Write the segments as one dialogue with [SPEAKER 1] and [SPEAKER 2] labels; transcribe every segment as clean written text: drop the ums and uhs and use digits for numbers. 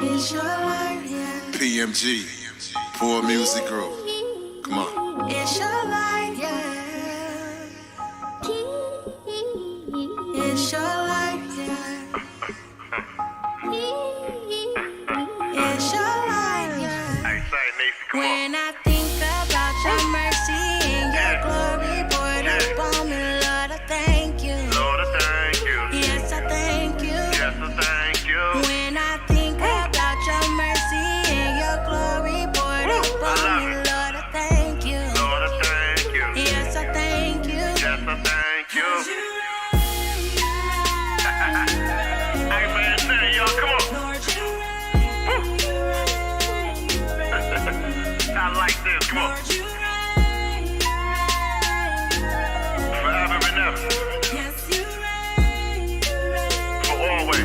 [SPEAKER 1] It's your life, yeah.
[SPEAKER 2] PMG, Poor Music Group. Come on.
[SPEAKER 1] It's your life, yeah. It's your life, yeah. It's your life, yeah.
[SPEAKER 3] Hey, say, Nisi, come
[SPEAKER 1] When I think about your mercy and your glory poured upon me, Lord, I thank you.
[SPEAKER 3] Lord, I thank you.
[SPEAKER 1] Yes, I thank you.
[SPEAKER 3] Yes, I thank you.
[SPEAKER 1] When I think about your mercy and your glory poured upon me, Lord, I thank you.
[SPEAKER 3] Lord, I thank you.
[SPEAKER 1] Yes, I thank you.
[SPEAKER 3] Yes, I thank you. Hey, man, say, y'all, come on. I like this, come on. Forever and ever. For always.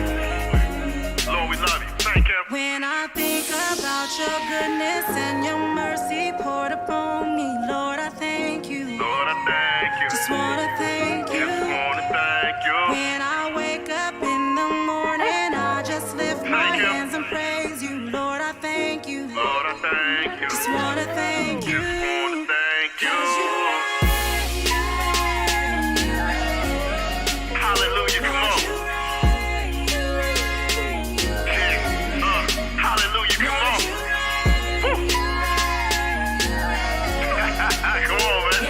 [SPEAKER 3] Lord, we love you. Thank you.
[SPEAKER 1] When I think about your goodness and your mercy poured upon me, Lord, I thank you.
[SPEAKER 3] Lord, I thank you.
[SPEAKER 1] Just wanna thank you.
[SPEAKER 3] Just wanna thank you.
[SPEAKER 1] When I wake up in the morning, I just lift my
[SPEAKER 3] Thank you.
[SPEAKER 1] hands and praise you. Lord, I thank you.
[SPEAKER 3] Lord, I thank you.
[SPEAKER 1] Just wanna thank you.
[SPEAKER 3] Just wanna thank you. Hallelujah, come on. Hallelujah, come on. Woo. Come on, man.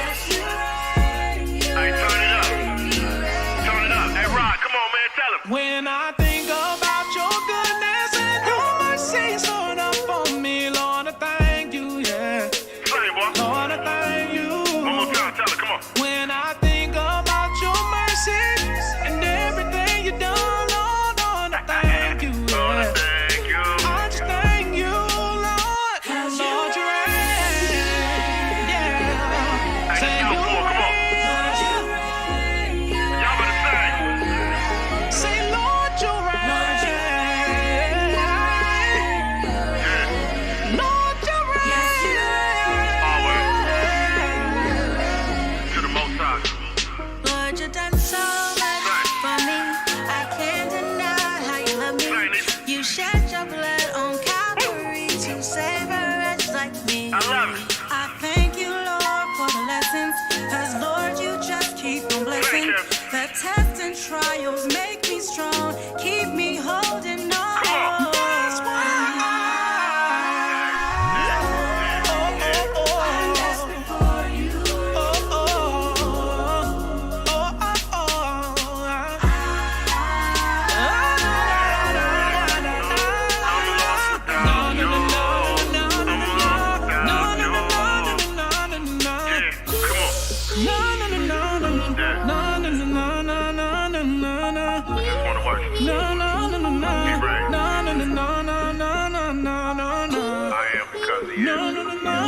[SPEAKER 3] Hey, turn it up. Turn it up. Hey, Rod, come on, man. Tell him.
[SPEAKER 4] When I think about your goodness and your mercy stored up on me, Lord, I thank you, yeah.
[SPEAKER 3] Sing, boy.
[SPEAKER 4] Lord, I thank you.
[SPEAKER 3] One more time. Tell him. Come on.
[SPEAKER 4] When I think about your mercy and everything you done, Lord, Lord, I thank you,
[SPEAKER 3] Lord, I
[SPEAKER 4] yeah.
[SPEAKER 3] thank you.
[SPEAKER 4] I just thank you, Lord. Lord, you're right, yeah.
[SPEAKER 3] Hey,
[SPEAKER 4] Say
[SPEAKER 3] let's go,
[SPEAKER 4] you're
[SPEAKER 3] come on.
[SPEAKER 4] right.
[SPEAKER 3] Y'all better sing.
[SPEAKER 4] Say, Lord, you're right.
[SPEAKER 3] Yeah.
[SPEAKER 4] Lord, you're right.
[SPEAKER 3] Always. To the Most High.
[SPEAKER 1] Lord, you done so much for me. I can't deny how you love me. You shed your blood on Calvary to save a wretch like me.
[SPEAKER 3] I love it.
[SPEAKER 1] I thank you, Lord, for the lessons. Cause Lord, you just keep on blessing.
[SPEAKER 3] Thank you.
[SPEAKER 1] The tests and trials make me strong. Keep me holding on.
[SPEAKER 3] Come on.
[SPEAKER 1] That's why I'm desperate for you.
[SPEAKER 3] I'm lost without you. I'm lost without you. Yeah, come on. I just want to worship. He reigns. I am because he is.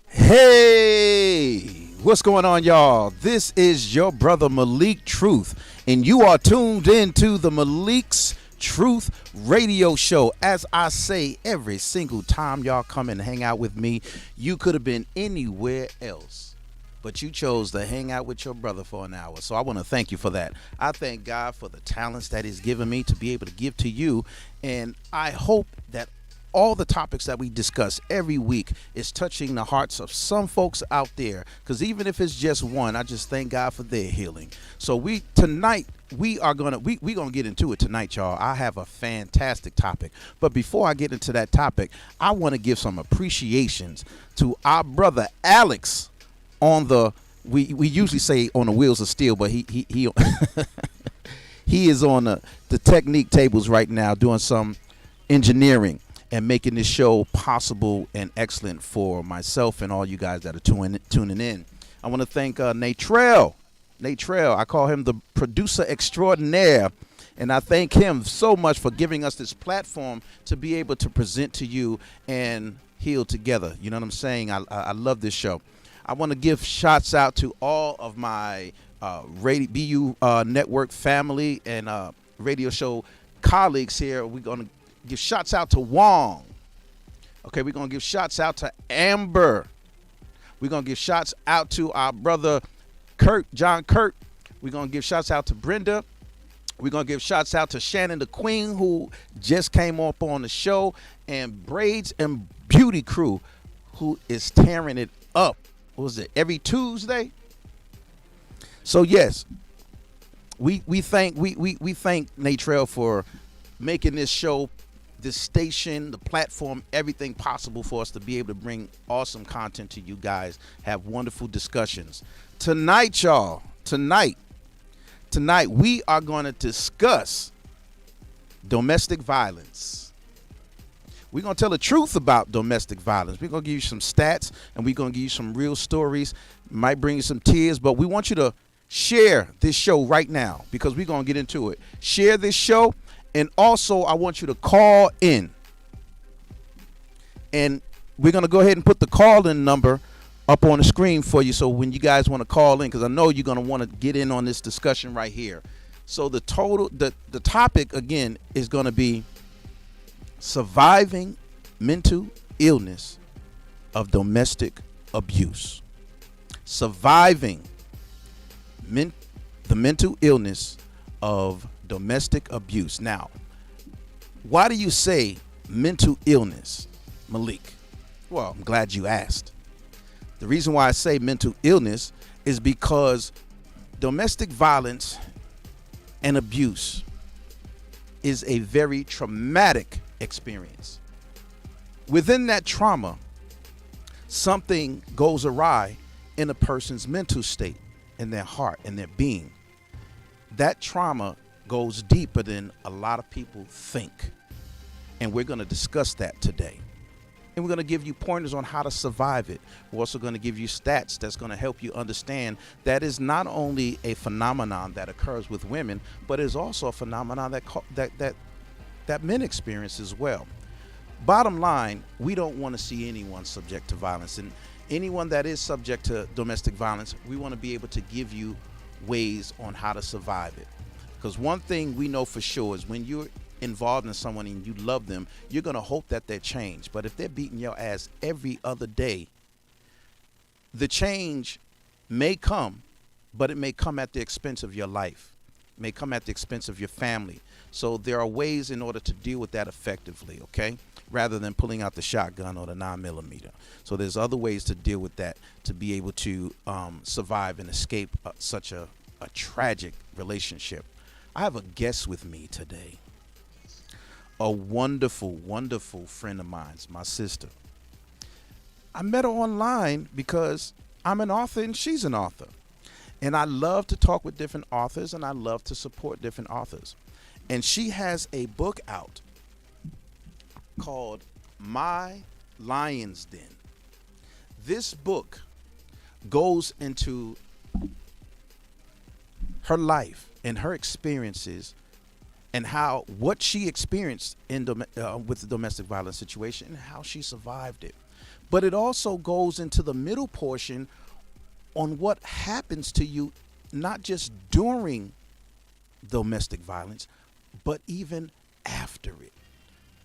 [SPEAKER 5] Hey, what's going on, y'all? This is your brother Malik Truth, and you are tuned in to the Malik's Truth Radio Show. As I say every single time y'all come and hang out with me, you could have been anywhere else, but you chose to hang out with your brother for an hour. So I want to thank you for that. I thank God for the talents that He's given me to be able to give to you, and I hope that all the topics that we discuss every week is touching the hearts of some folks out there, because even if it's just one, I just thank God for their healing. So we gonna get into it tonight, y'all. I have a fantastic topic, but before I get into that topic, I want to give some appreciations to our brother Alex on the we usually say on the wheels of steel, but he he is on the technique tables right now doing some engineering and making this show possible and excellent for myself and all you guys that are tuning in. I want to thank Nate Trail. I call him the producer extraordinaire, and I thank him so much for giving us this platform to be able to present to you and heal together. You know what I'm saying? I love this show. I want to give shots out to all of my BU network family and radio show colleagues here. We're going to give shots out to Wong. Okay, we're going to give shots out to Amber. We're going to give shots out to our brother John Kurt. We're going to give shouts out to Brenda. We're going to give shouts out to Shannon the Queen, who just came up on the show, and Braids and Beauty Crew, who is tearing it up. What was it? Every Tuesday? So, yes, we thank Natrell for making this show, this station, the platform, everything possible for us to be able to bring awesome content to you guys, have wonderful discussions. Tonight, y'all, tonight, we are going to discuss domestic violence. We're going to tell the truth about domestic violence. We're going to give you some stats, and we're going to give you some real stories. Might bring you some tears, but we want you to share this show right now because we're going to get into it. Share this show, and also I want you to call in. And we're going to go ahead and put the call-in number up on the screen for you, so when you guys want to call in, because I know you're going to want to get in on this discussion right here. So the topic again is going to be surviving mental illness of domestic abuse. Surviving the mental illness of domestic abuse. Now, why do you say mental illness, Malik? Well, I'm glad you asked. The reason why I say mental illness is because domestic violence and abuse is a very traumatic experience. Within that trauma, something goes awry in a person's mental state, in their heart, in their being. That trauma goes deeper than a lot of people think. And we're going to discuss that today. And we're going to give you pointers on how to survive it. We're also going to give you stats that's going to help you understand that is not only a phenomenon that occurs with women, but is also a phenomenon that men experience as well. Bottom line, we don't want to see anyone subject to violence. And anyone that is subject to domestic violence, we want to be able to give you ways on how to survive it. Because one thing we know for sure is when you're involved in someone and you love them, you're going to hope that they change. But if they're beating your ass every other day, the change may come, but it may come at the expense of your life. It may come at the expense of your family. So there are ways in order to deal with that effectively, okay? Rather than pulling out the shotgun or the 9mm. So there's other ways to deal with that to be able to survive and escape such a tragic relationship. I have a guest with me today. A wonderful, wonderful friend of mine, my sister. I met her online because I'm an author and she's an author. And I love to talk with different authors and I love to support different authors. And she has a book out called My Lion's Den. This book goes into her life and her experiences and what she experienced with the domestic violence situation and how she survived it. But it also goes into the middle portion on what happens to you, not just during domestic violence, but even after it.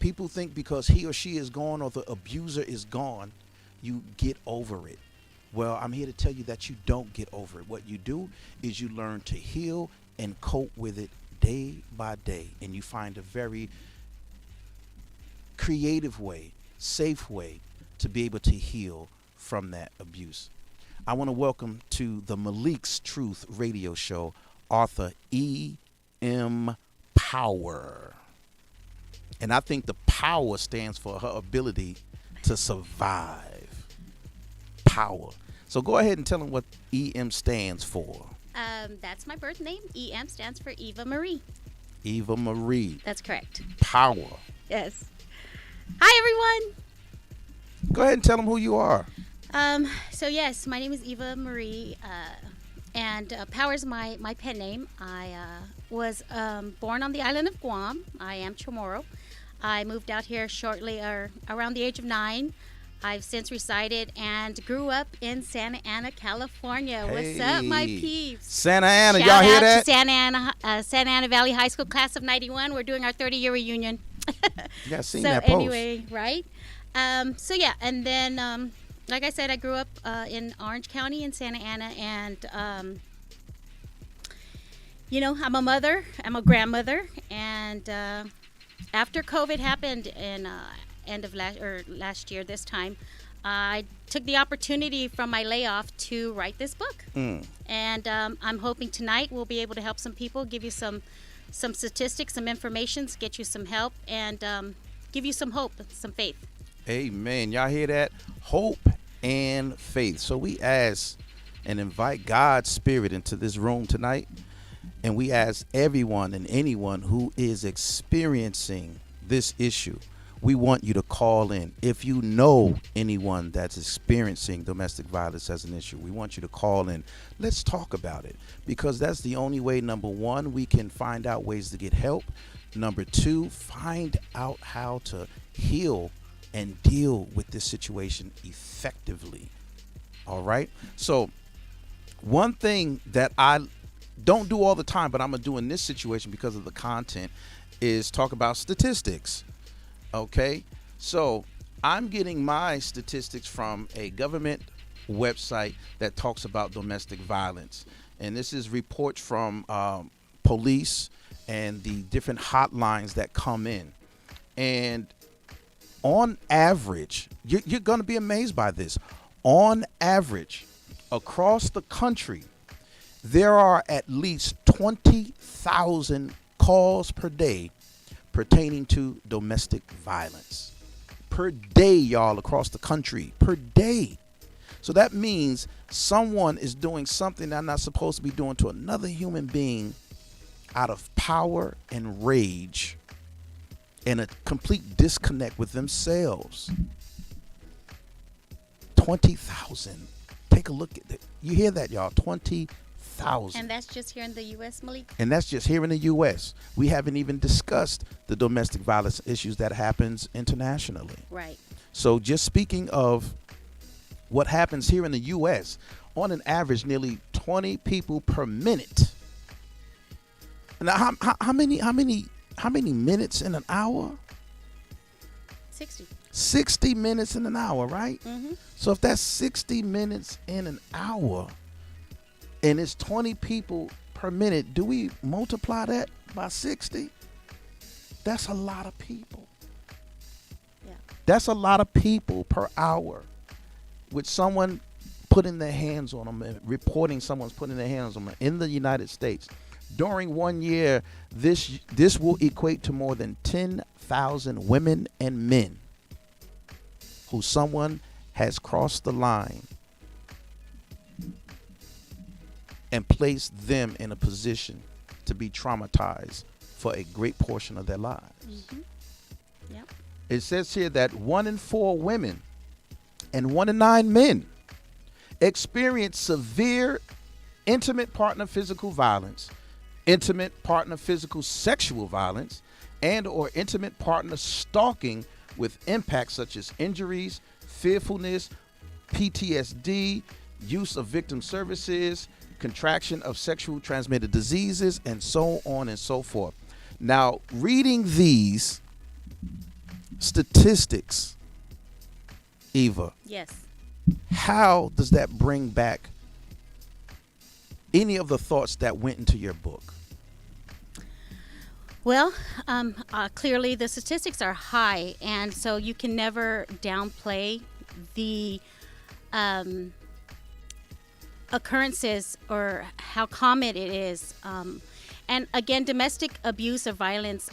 [SPEAKER 5] People think because he or she is gone or the abuser is gone, you get over it. Well, I'm here to tell you that you don't get over it. What you do is you learn to heal and cope with it day by day. And you find a very creative way, safe way to be able to heal from that abuse. I want to welcome to the Malik's Truth radio show, author E.M. Power. And I think the power stands for her ability to survive. Power. So go ahead and tell them what E.M. stands for.
[SPEAKER 6] That's my birth name. E.M. stands for Eva Marie.
[SPEAKER 5] Eva Marie.
[SPEAKER 6] That's correct.
[SPEAKER 5] Power.
[SPEAKER 6] Yes. Hi, everyone.
[SPEAKER 5] Go ahead and tell them who you are.
[SPEAKER 6] So yes, my name is Eva Marie, and Power is my pen name. I was born on the island of Guam. I am Chamorro. I moved out here shortly around the age of 9. I've since resided and grew up in Santa Ana, California.
[SPEAKER 5] Hey.
[SPEAKER 6] What's up, my peeps?
[SPEAKER 5] Santa Ana,
[SPEAKER 6] Shout
[SPEAKER 5] y'all hear
[SPEAKER 6] out
[SPEAKER 5] that?
[SPEAKER 6] to Santa Ana Valley High School class of 91. We're doing our 30-year reunion.
[SPEAKER 5] Yeah, I seen
[SPEAKER 6] So
[SPEAKER 5] that post.
[SPEAKER 6] anyway, right? So yeah, and then like I said, I grew up in Orange County in Santa Ana, and I'm a mother, I'm a grandmother, and after COVID happened in end of last year, this time, I took the opportunity from my layoff to write this book. And I'm hoping tonight we'll be able to help some people, give you some statistics, some information, get you some help, and give you some hope, some faith.
[SPEAKER 5] Amen. Y'all hear that? Hope and faith. So we ask and invite God's spirit into this room tonight. And we ask everyone and anyone who is experiencing this issue, we want you to call in. If you know anyone that's experiencing domestic violence as an issue, we want you to call in. Let's talk about it, because that's the only way, number one, we can find out ways to get help. Number two, find out how to heal and deal with this situation effectively. All right? So one thing that I don't do all the time, but I'm going to do in this situation because of the content, is talk about statistics. Okay? So I'm getting my statistics from a government website that talks about domestic violence. And this is reports from police and the different hotlines that come in. And on average, you're going to be amazed by this. On average, across the country, there are at least 20,000 calls per day pertaining to domestic violence. Per day, y'all, across the country. Per day. So that means someone is doing something they're not supposed to be doing to another human being out of power and rage and a complete disconnect with themselves. 20,000. Take a look at it. You hear that, y'all? 20,000.
[SPEAKER 6] And that's just here in the U.S., Malik?
[SPEAKER 5] And that's just here in the U.S. We haven't even discussed the domestic violence issues that happens internationally.
[SPEAKER 6] Right.
[SPEAKER 5] So just speaking of what happens here in the U.S., on an average, nearly 20 people per minute. Now, how many minutes in an hour?
[SPEAKER 6] 60.
[SPEAKER 5] 60 minutes in an hour, right?
[SPEAKER 6] Mm-hmm.
[SPEAKER 5] So if that's 60 minutes in an hour and it's 20 people per minute, do we multiply that by 60? That's a lot of people.
[SPEAKER 6] Yeah.
[SPEAKER 5] That's a lot of people per hour with someone putting their hands on them and reporting someone's putting their hands on them in the United States. During 1 year, this will equate to more than 10,000 women and men who someone has crossed the line and placed them in a position to be traumatized for a great portion of their lives.
[SPEAKER 6] Mm-hmm. Yep.
[SPEAKER 5] It says here that 1 in 4 women and 1 in 9 men experience severe intimate partner physical violence, intimate partner physical sexual violence, and or intimate partner stalking with impacts such as injuries, fearfulness, PTSD, use of victim services, contraction of sexual transmitted diseases, and so on and so forth. Now, reading these statistics, Eva,
[SPEAKER 6] Yes.
[SPEAKER 5] how does that bring back any of the thoughts that went into your book?
[SPEAKER 6] Well, clearly the statistics are high, and so you can never downplay the occurrences or how common it is. And again, domestic abuse or violence,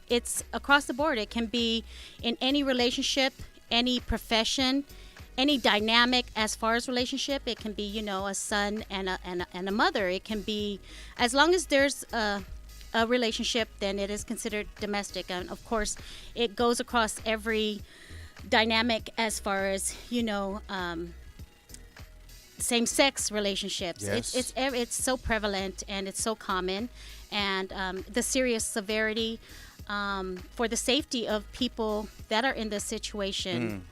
[SPEAKER 6] it's across the board. It can be in any relationship, any profession, any dynamic as far as relationship. It can be, a son and a mother. It can be, as long as there's a relationship, then it is considered domestic. And of course, it goes across every dynamic as far as, same-sex relationships.
[SPEAKER 5] Yes.
[SPEAKER 6] It's so prevalent and it's so common, and the serious severity for the safety of people that are in this situation.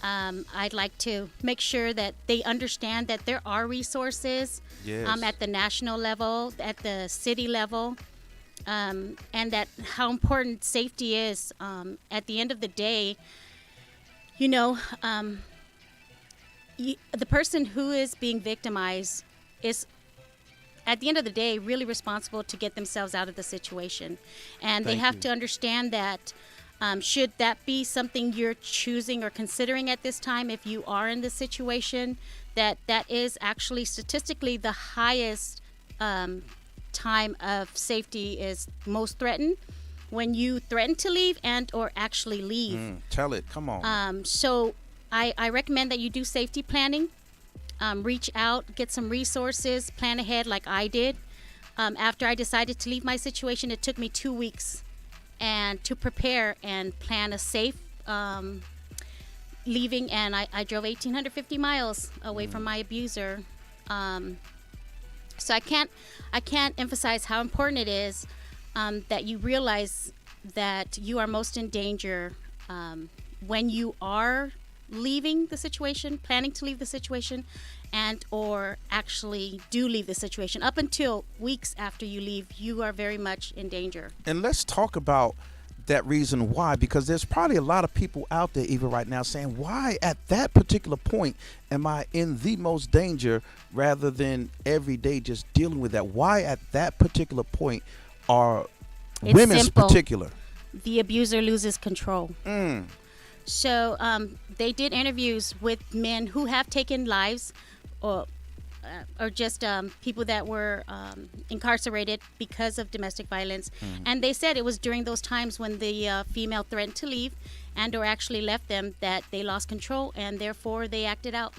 [SPEAKER 6] I'd like to make sure that they understand that there are resources at the national level, at the city level, and that how important safety is. At the end of the day, the person who is being victimized is at the end of the day, really responsible to get themselves out of the situation. And they
[SPEAKER 5] Thank
[SPEAKER 6] have
[SPEAKER 5] you.
[SPEAKER 6] to understand that should that be something you're choosing or considering at this time, if you are in this situation, that is actually statistically the highest time of safety is most threatened when you threaten to leave and or actually leave.
[SPEAKER 5] Tell it. Come on.
[SPEAKER 6] So I recommend that you do safety planning. Reach out, get some resources, plan ahead like I did. After I decided to leave my situation, it took me 2 weeks and to prepare and plan a safe leaving. And I drove 1,850 miles away from my abuser. So I can't emphasize how important it is that you realize that you are most in danger when you are leaving the situation, planning to leave the situation, and or actually do leave the situation. Up until weeks after you leave, you are very much in danger.
[SPEAKER 5] And let's talk about that reason why, because there's probably a lot of people out there even right now saying, why at that particular point am I in the most danger rather than every day just dealing with that? Why at that particular point are
[SPEAKER 6] It's
[SPEAKER 5] women's
[SPEAKER 6] simple.
[SPEAKER 5] particular?
[SPEAKER 6] The abuser loses control. So they did interviews with men who have taken lives or just people that were incarcerated because of domestic violence. And they said it was during those times when the female threatened to leave and or actually left them that they lost control, and therefore they acted out.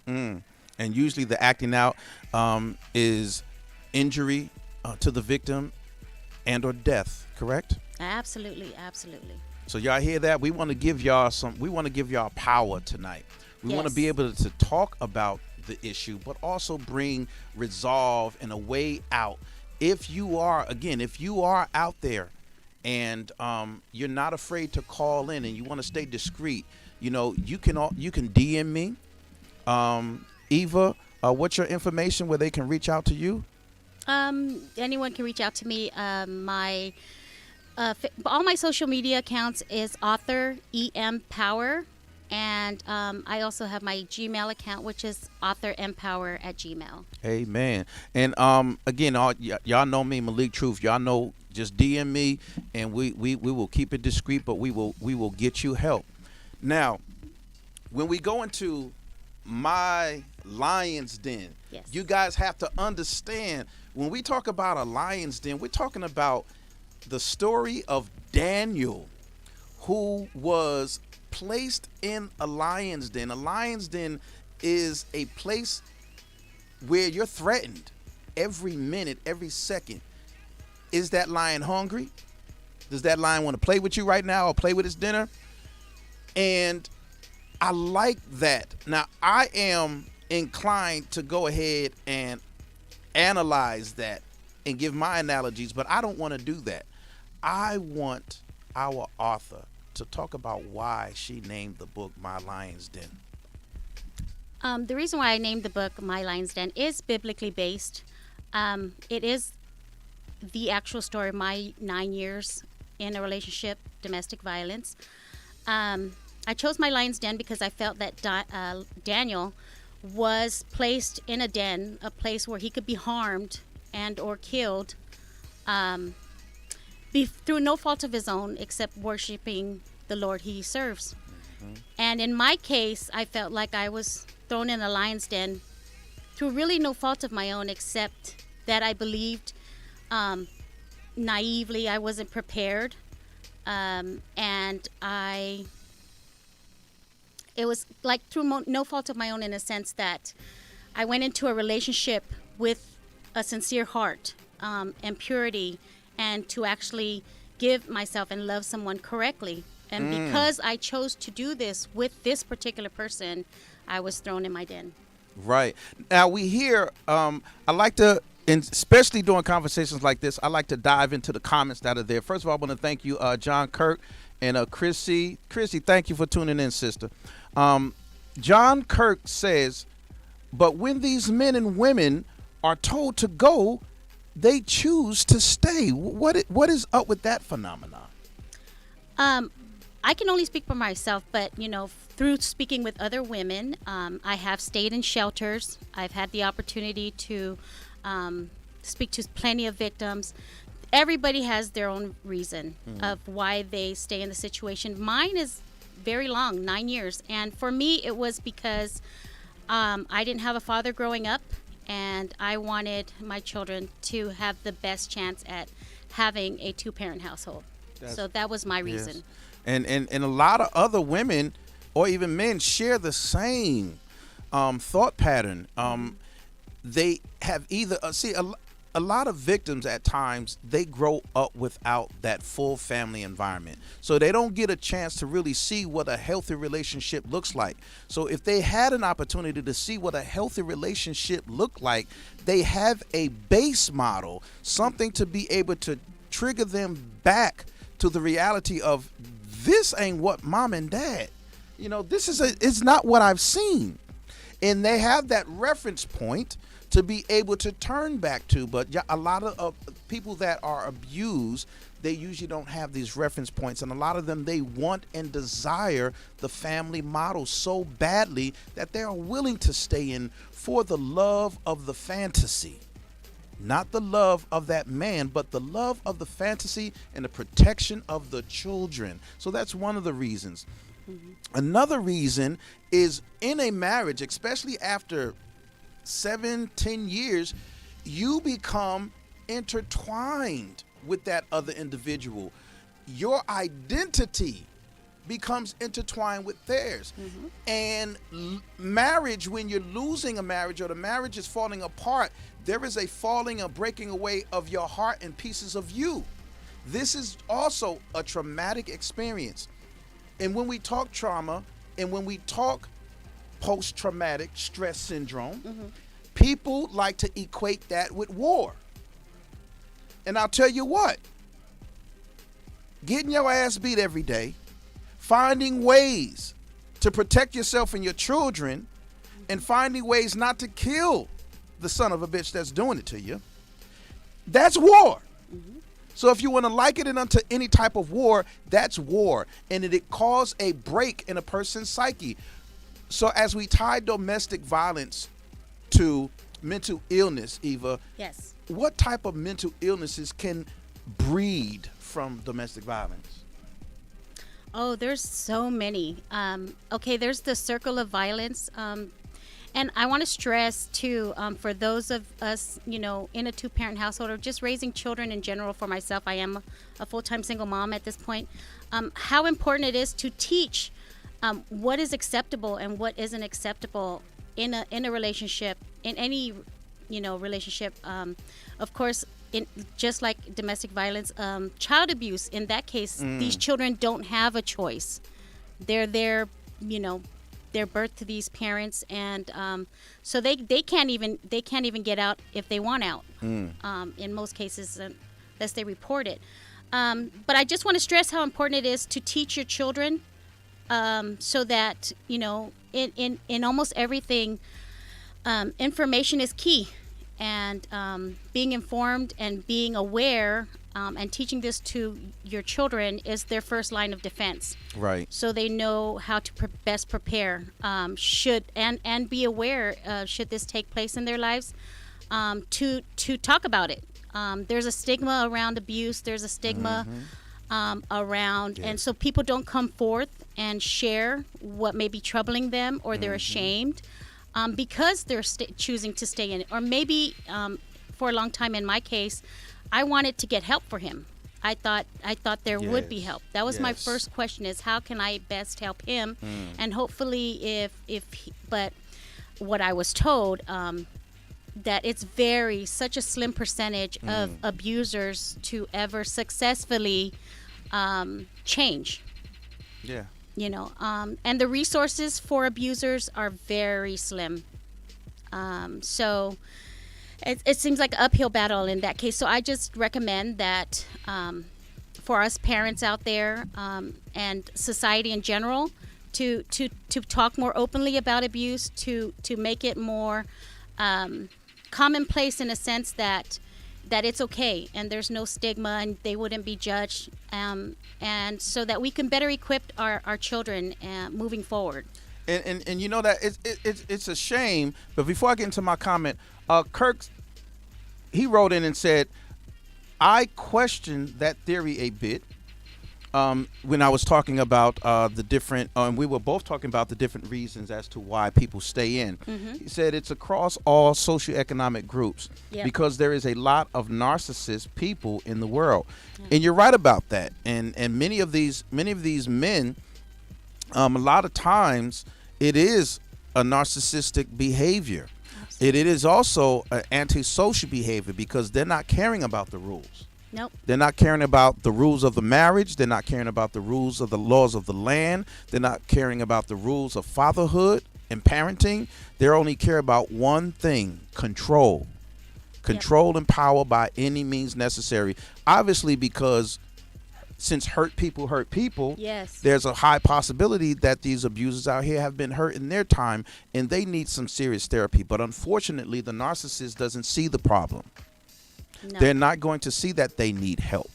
[SPEAKER 5] And usually the acting out is injury to the victim and or death, correct?
[SPEAKER 6] Absolutely, absolutely.
[SPEAKER 5] So y'all hear that? We want to give y'all power tonight. We want to
[SPEAKER 6] Yes.
[SPEAKER 5] be able to talk about the issue, but also bring resolve and a way out. If you are out there and you're not afraid to call in and you want to stay discreet, you can DM me. Eva, what's your information where they can reach out to you?
[SPEAKER 6] Anyone can reach out to me. All my social media accounts is author EM Power, and I also have my Gmail account, which is authorempower@gmail.
[SPEAKER 5] Amen. And again, y'all know me, Malik Truth. Y'all know, just DM me, and we will keep it discreet, but we will get you help. Now, when we go into my lion's den,
[SPEAKER 6] Yes.
[SPEAKER 5] you guys have to understand, when we talk about a lion's den, we're talking about the story of Daniel, who was placed in a lion's den. A lion's den is a place where you're threatened every minute, every second. Is that lion hungry? Does that lion want to play with you right now or play with his dinner? And I like that. Now, I am inclined to go ahead and analyze that and give my analogies, but I don't want to do that. I want our author to talk about why she named the book My Lion's Den.
[SPEAKER 6] The reason why I named the book My Lion's Den is biblically based. It is the actual story of my 9 years in a relationship, domestic violence. I chose My Lion's Den because I felt that Daniel was placed in a den, a place where he could be harmed and or killed through no fault of his own except worshiping the Lord he serves. And in my case, I felt like I was thrown in a lion's den through really no fault of my own, except that I believed naively, I wasn't prepared. And it was like through no fault of my own, in a sense that I went into a relationship with a sincere heart and purity, and to actually give myself and love someone correctly. And because I chose to do this with this particular person, I was thrown in my den.
[SPEAKER 5] Right. Now we hear, I like to, and especially during conversations like this, I like to dive into the comments that are there. First of all, I want to thank you, John Kirk and Chrissy. Chrissy, thank you for tuning in, sister. John Kirk says, but when these men and women are told to go, they choose to stay. What is up with that phenomenon?
[SPEAKER 6] I can only speak for myself, but through speaking with other women, I have stayed in shelters. I've had the opportunity to speak to plenty of victims. Everybody has their own reason of why they stay in the situation. Mine is very long, 9 years. And for me, it was because I didn't have a father growing up, and I wanted my children to have the best chance at having a two-parent household. So that was my reason.
[SPEAKER 5] Yes. And a lot of other women or even men share the same thought pattern. They have either a lot of victims at times, they grow up without that full family environment, so they don't get a chance to really see what a healthy relationship looks like. So if they had an opportunity to see what a healthy relationship looked like, they have a base model, something to be able to trigger them back to the reality of, this ain't what mom and dad, this is it's not what I've seen. And they have that reference point to be able to turn back to. But a lot of people that are abused, they usually don't have these reference points. And a lot of them, they want and desire the family model so badly that they are willing to stay in for the love of the fantasy. Not the love of that man, but the love of the fantasy and the protection of the children. So that's one of the reasons. Another reason is, in a marriage, especially after 7-10 years, you become intertwined with that other individual. Your identity becomes intertwined with theirs. And marriage, when you're losing a marriage or the marriage is falling apart, there is a falling, a breaking away of your heart and pieces of you. This is also a traumatic experience. And when we talk trauma and when we talk post-traumatic stress syndrome, people like to equate that with war. And I'll tell you what, getting your ass beat every day, finding ways to protect yourself and your children, and finding ways not to kill the son of a bitch that's doing it to you, that's war. So if you want to liken it unto any type of war, that's war. And it caused a break in a person's psyche. So as we tie domestic violence to mental illness, Eva,
[SPEAKER 6] Yes.
[SPEAKER 5] what type of mental illnesses can breed from domestic violence?
[SPEAKER 6] Oh, there's so many. Okay, there's the circle of violence. And I want to stress, too, for those of us, in a two-parent household or just raising children in general. For myself, I am a full-time single mom at this point, how important it is to teach what is acceptable and what isn't acceptable in a relationship, in any, relationship. Of course, just like domestic violence, child abuse, in that case, these children don't have a choice. They're there, their birth to these parents, and so they can't even get out if they want out. In most cases, unless they report it. But I just want to stress how important it is to teach your children, so that in almost everything, information is key, and being informed and being aware. And teaching this to your children is their first line of defense.
[SPEAKER 5] Right.
[SPEAKER 6] So they know how to best prepare. Should be aware, should this take place in their lives, to talk about it. There's a stigma around abuse. There's a stigma around, and so people don't come forth and share what may be troubling them, or they're ashamed because they're choosing to stay in it, or maybe for a long time. In my case, I wanted to get help for him. I thought there would be help. That was my first question: is how can I best help him? And hopefully, but what I was told, that it's such a slim percentage of abusers to ever successfully change.
[SPEAKER 5] Yeah.
[SPEAKER 6] And the resources for abusers are very slim. So. It seems like an uphill battle in that case. So I just recommend that for us parents out there, and society in general, to talk more openly about abuse, to make it more commonplace, in a sense that it's okay and there's no stigma and they wouldn't be judged, and so that we can better equip our children moving forward. And
[SPEAKER 5] that it's a shame. But before I get into my comment, Kirk he wrote in and said, I question that theory a bit. When I was talking about the different, we were both talking about the different reasons as to why people stay in. He said it's across all socioeconomic groups because there is a lot of narcissist people in the world, and you're right about that. And many of these men, a lot of times it is a narcissistic behavior. It is also an antisocial behavior because they're not caring about the rules.
[SPEAKER 6] Nope.
[SPEAKER 5] They're not caring about the rules of the marriage. They're not caring about the rules of the laws of the land. They're not caring about the rules of fatherhood and parenting. They only care about one thing: control. Control and power by any means necessary. Obviously, because since hurt people,
[SPEAKER 6] yes,
[SPEAKER 5] there's a high possibility that these abusers out here have been hurt in their time and they need some serious therapy. But unfortunately, the narcissist doesn't see the problem.
[SPEAKER 6] no.
[SPEAKER 5] They're not going to see that they need help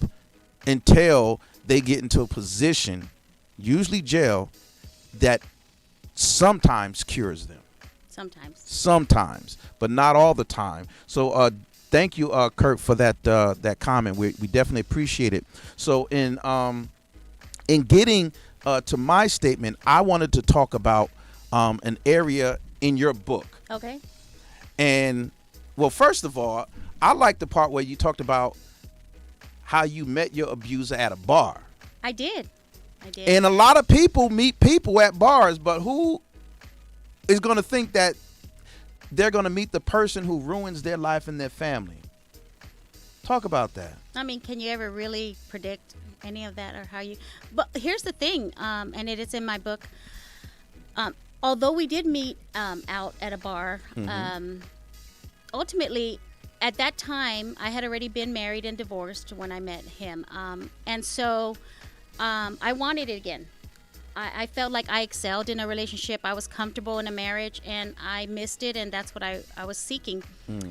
[SPEAKER 5] until they get into a position, usually jail, that sometimes cures them. Sometimes, but not all the time. So thank you, Kirk, for that comment. We definitely appreciate it. So in getting to my statement, I wanted to talk about an area in your book.
[SPEAKER 6] Okay.
[SPEAKER 5] And well, first of all, I like the part where you talked about how you met your abuser at a bar.
[SPEAKER 6] I did.
[SPEAKER 5] And a lot of people meet people at bars, but who is going to think that they're going to meet the person who ruins their life and their family? Talk about that.
[SPEAKER 6] I mean, can you ever really predict any of that or how you... But here's the thing, and it is in my book. Although we did meet out at a bar, ultimately, at that time, I had already been married and divorced when I met him. And so I wanted it again. I felt like I excelled in a relationship. I was comfortable in a marriage, and I missed it, and that's what I was seeking.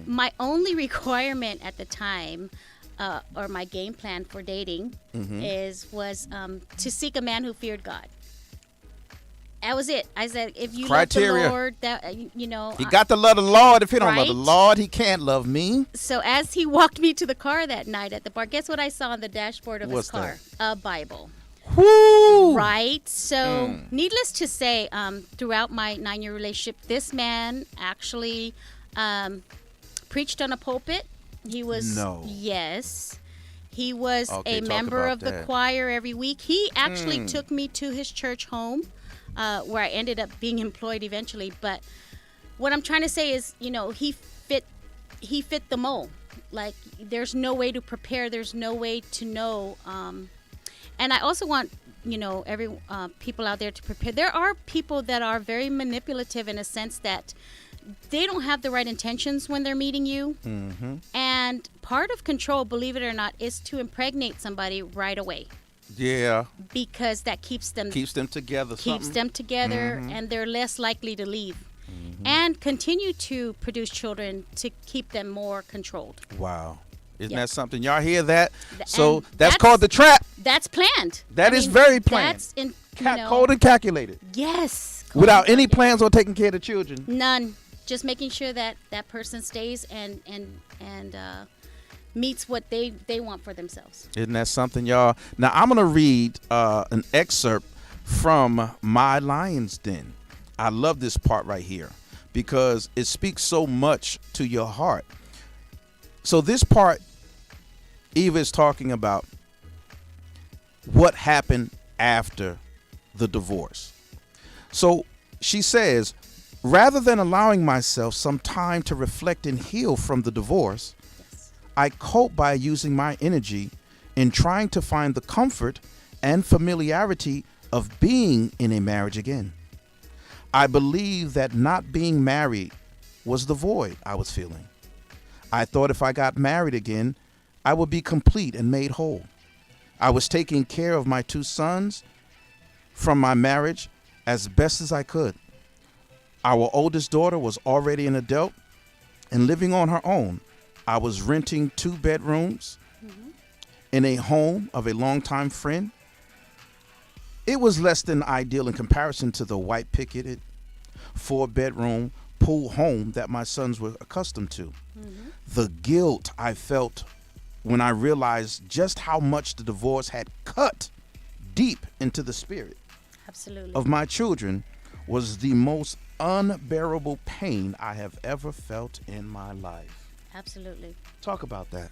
[SPEAKER 6] My only requirement at the time, or my game plan for dating, was to seek a man who feared God. That was it. I said, if you
[SPEAKER 5] Criteria.
[SPEAKER 6] love the Lord, that
[SPEAKER 5] He got to love the Lord. If he don't love the
[SPEAKER 6] Right?
[SPEAKER 5] Lord, he can't love me.
[SPEAKER 6] So as he walked me to the car that night at the bar, guess what I saw on the dashboard of
[SPEAKER 5] What's
[SPEAKER 6] his car? A Bible.
[SPEAKER 5] Whoo!
[SPEAKER 6] Right. So needless to say, throughout my 9-year relationship, this man actually preached on a pulpit. He was yes. He was
[SPEAKER 5] Okay,
[SPEAKER 6] a
[SPEAKER 5] talk
[SPEAKER 6] member
[SPEAKER 5] about
[SPEAKER 6] of the
[SPEAKER 5] that.
[SPEAKER 6] choir every week. He actually took me to his church home, where I ended up being employed eventually. But what I'm trying to say is, he fit the mold. Like, there's no way to prepare. There's no way to know. And I also want, every people out there to prepare. There are people that are very manipulative in a sense that they don't have the right intentions when they're meeting you. And part of control, believe it or not, is to impregnate somebody right away.
[SPEAKER 5] Yeah.
[SPEAKER 6] Because that keeps them
[SPEAKER 5] together.
[SPEAKER 6] And they're less likely to leave. And continue to produce children to keep them more controlled.
[SPEAKER 5] Wow. Isn't
[SPEAKER 6] Yep.
[SPEAKER 5] that something? Y'all hear that?
[SPEAKER 6] And
[SPEAKER 5] So that's
[SPEAKER 6] that's-
[SPEAKER 5] called the trap.
[SPEAKER 6] That's planned.
[SPEAKER 5] That is very planned.
[SPEAKER 6] That's in
[SPEAKER 5] Cold and calculated.
[SPEAKER 6] Yes.
[SPEAKER 5] Without
[SPEAKER 6] cold and
[SPEAKER 5] any
[SPEAKER 6] calculated.
[SPEAKER 5] plans on taking care of the children.
[SPEAKER 6] None. Just making sure that that person stays and meets what they want for themselves.
[SPEAKER 5] Isn't that something, y'all? Now, I'm going to read an excerpt from My Lion's Den. I love this part right here because it speaks so much to your heart. So this part, Eva is talking about what happened after the divorce. So she says, rather than allowing myself some time to reflect and heal from the divorce, I cope by using my energy in trying to find the comfort and familiarity of being in a marriage again. I believe that not being married was the void I was feeling. I thought if I got married again, I would be complete and made whole. I was taking care of my 2 sons from my marriage as best as I could. Our oldest daughter was already an adult and living on her own. I was renting 2 bedrooms in a home of a longtime friend. It was less than ideal in comparison to the white picketed 4-bedroom pool home that my sons were accustomed to. The guilt I felt when I realized just how much the divorce had cut deep into the spirit
[SPEAKER 6] Absolutely.
[SPEAKER 5] of my children was the most unbearable pain I have ever felt in my life.
[SPEAKER 6] Absolutely.
[SPEAKER 5] Talk about that.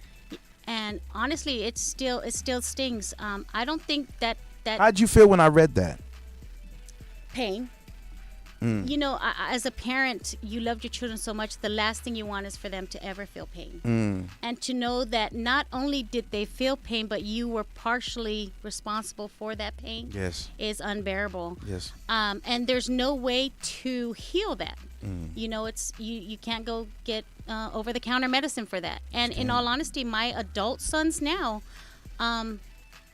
[SPEAKER 6] And honestly, it still stings. I don't think that
[SPEAKER 5] How'd you feel when I read that?
[SPEAKER 6] pain. You know, as a parent, you loved your children so much. The last thing you want is for them to ever feel pain. And to know that not only did they feel pain, but you were partially responsible for that pain
[SPEAKER 5] Yes.
[SPEAKER 6] is unbearable.
[SPEAKER 5] Yes.
[SPEAKER 6] And there's no way to heal that. You know, it's you can't go get over-the-counter medicine for that. And in all honesty, my adult sons now,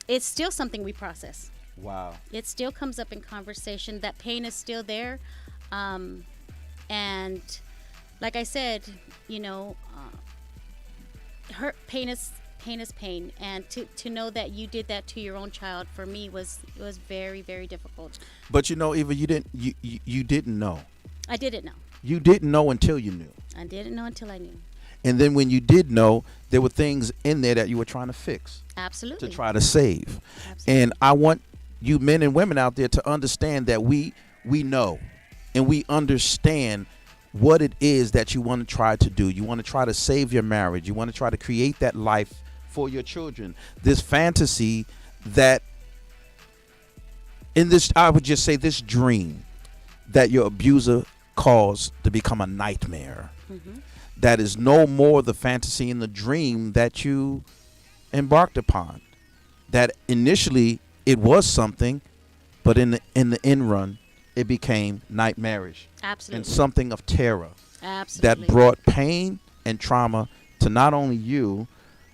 [SPEAKER 6] it's still something we process.
[SPEAKER 5] Wow.
[SPEAKER 6] It still comes up in conversation. That pain is still there. And like I said, you know, pain is pain. And to know that you did that to your own child, for me, was very, very difficult.
[SPEAKER 5] But you know, Eva, you didn't know.
[SPEAKER 6] I didn't know.
[SPEAKER 5] You didn't know until you knew.
[SPEAKER 6] I didn't know until I knew.
[SPEAKER 5] And then when you did know, there were things in there that you were trying to fix,
[SPEAKER 6] Absolutely.
[SPEAKER 5] to try to save.
[SPEAKER 6] Absolutely.
[SPEAKER 5] And I want you men and women out there to understand that we know and we understand what it is that you want to try to do. You want to try to save your marriage. You want to try to create that life for your children. This fantasy that I would just say this dream that your abuser caused to become a nightmare. That is no more the fantasy and the dream that you embarked upon. That initially it was something, but in the end run, it became nightmarish.
[SPEAKER 6] Absolutely.
[SPEAKER 5] And something of terror
[SPEAKER 6] Absolutely.
[SPEAKER 5] that brought pain and trauma to not only you,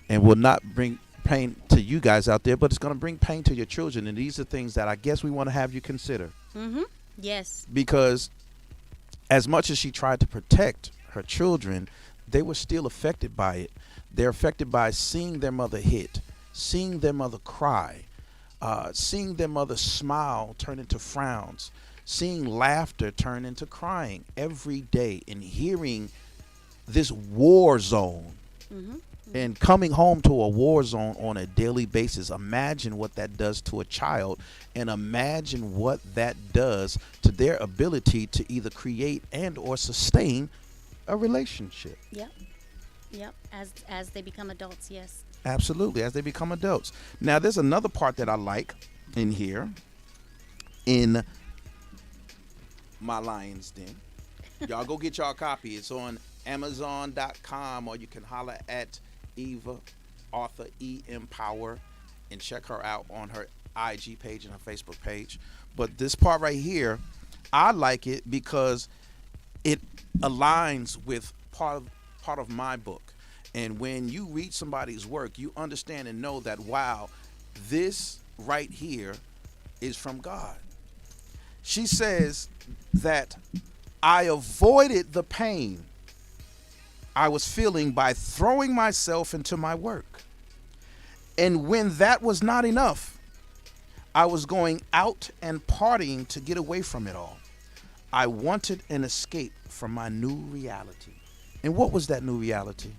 [SPEAKER 5] and will not bring pain to you guys out there, but it's going to bring pain to your children. And these are things that I guess we want to have you consider.
[SPEAKER 6] Yes.
[SPEAKER 5] Because as much as she tried to protect her children, they were still affected by it. They're affected by seeing their mother hit, seeing their mother cry, seeing their mother smile turn into frowns, seeing laughter turn into crying every day, and hearing this war zone and coming home to a war zone on a daily basis. Imagine what that does to a child, and imagine what that does to their ability to either create and or sustain a relationship.
[SPEAKER 6] Yep. As they become adults, yes.
[SPEAKER 5] Absolutely, as they become adults. Now, there's another part that I like in here, in my Lion's Den. Y'all go get y'all a copy. It's on Amazon.com, or you can holler at Eva, author E.M. Power, and check her out on her IG page and her Facebook page. But this part right here, I like it because it aligns with part of my book. And when you read somebody's work, you understand and know that, wow, this right here is from God. She says that I avoided the pain I was feeling by throwing myself into my work. And when that was not enough, I was going out and partying to get away from it all. I wanted an escape from my new reality. And what was that new reality?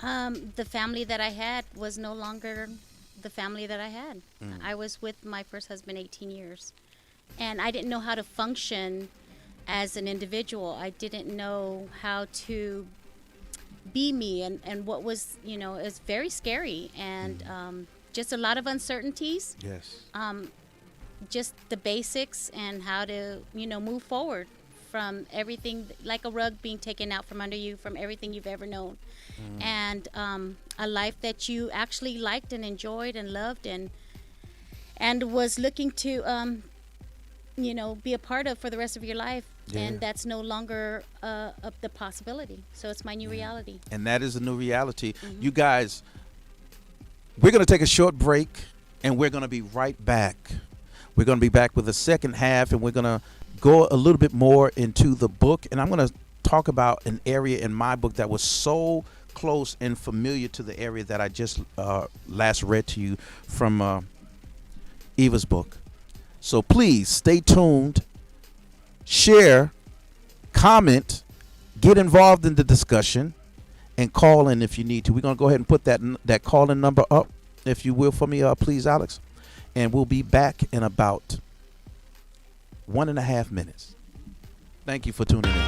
[SPEAKER 6] The family that I had was no longer the family that I had. I was with my first husband 18 years. And I didn't know how to function as an individual. I didn't know how to be me, and what was, it's very scary, and just a lot of uncertainties.
[SPEAKER 5] Yes.
[SPEAKER 6] Just the basics and how to, move forward from everything, like a rug being taken out from under you, from everything you've ever known. And a life that you actually liked and enjoyed and loved and was looking to, be a part of for the rest of your life. Yeah. And that's no longer the possibility. So it's my new reality.
[SPEAKER 5] And that is a new reality. You guys, we're going to take a short break, and we're going to be right back. We're going to be back with the second half, and we're going to go a little bit more into the book. And I'm going to talk about an area in my book that was so close and familiar to the area that I just last read to you from Eva's book. So please stay tuned, share, comment, get involved in the discussion, and call in if you need to. We're going to go ahead and put that call-in number up, if you will, for me, please, Alex. And we'll be back in about 1.5 minutes. Thank you for tuning in.